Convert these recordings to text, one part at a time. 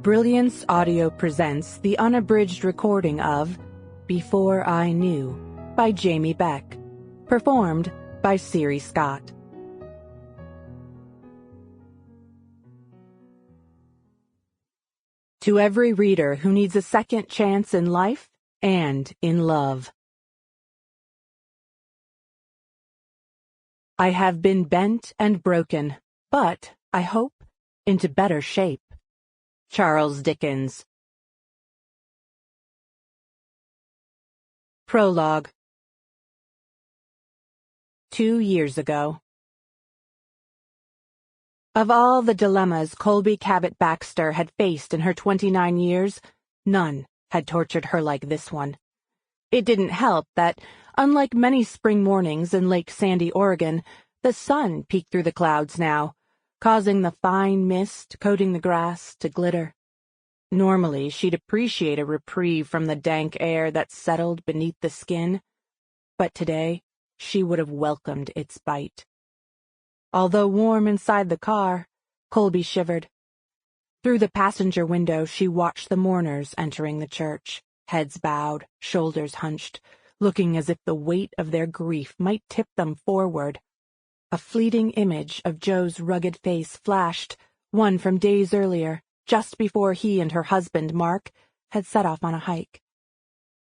Brilliance Audio presents the unabridged recording of Before I Knew by Jamie Beck, performed by Siiri Scott. To every reader who needs a second chance in life and in love. I have been bent and broken, but, I hope, into better shape. Charles Dickens. Prologue. 2 years ago. Of all the dilemmas Colby Cabot-Baxter had faced in her 29 years, none had tortured her like this one. It didn't help that, unlike many spring mornings in Lake Sandy, Oregon, the sun peeked through the clouds now, causing the fine mist coating the grass to glitter. Normally, she'd appreciate a reprieve from the dank air that settled beneath the skin, but today she would have welcomed its bite. Although warm inside the car, Colby shivered. Through the passenger window, she watched the mourners entering the church, heads bowed, shoulders hunched, looking as if the weight of their grief might tip them forward. A fleeting image of Joe's rugged face flashed, one from days earlier, just before he and her husband, Mark, had set off on a hike.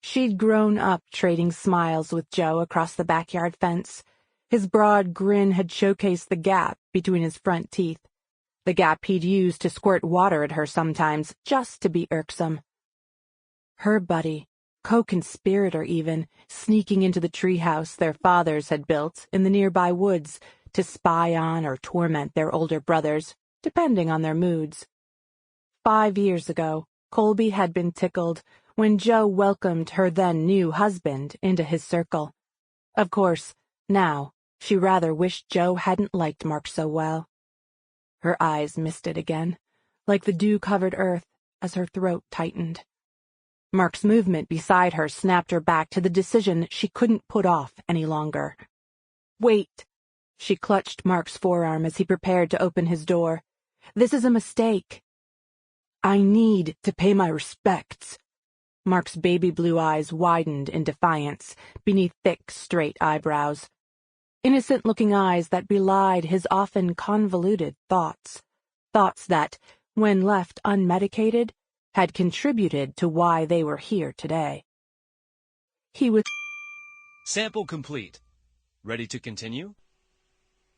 She'd grown up trading smiles with Joe across the backyard fence. His broad grin had showcased the gap between his front teeth, the gap he'd used to squirt water at her sometimes, just to be irksome. Her buddy, co-conspirator even, sneaking into the treehouse their fathers had built in the nearby woods to spy on or torment their older brothers, depending on their moods. 5 years ago, Colby had been tickled when Joe welcomed her then-new husband into his circle. Of course, now, she rather wished Joe hadn't liked Mark so well. Her eyes misted again, like the dew-covered earth, as her throat tightened. Mark's movement beside her snapped her back to the decision she couldn't put off any longer. "Wait!" She clutched Mark's forearm as he prepared to open his door. "This is a mistake." "I need to pay my respects." Mark's baby blue eyes widened in defiance beneath thick, straight eyebrows. Innocent-looking eyes that belied his often convoluted thoughts. Thoughts that, when left unmedicated, had contributed to why they were here today. He was... Sample complete. Ready to continue?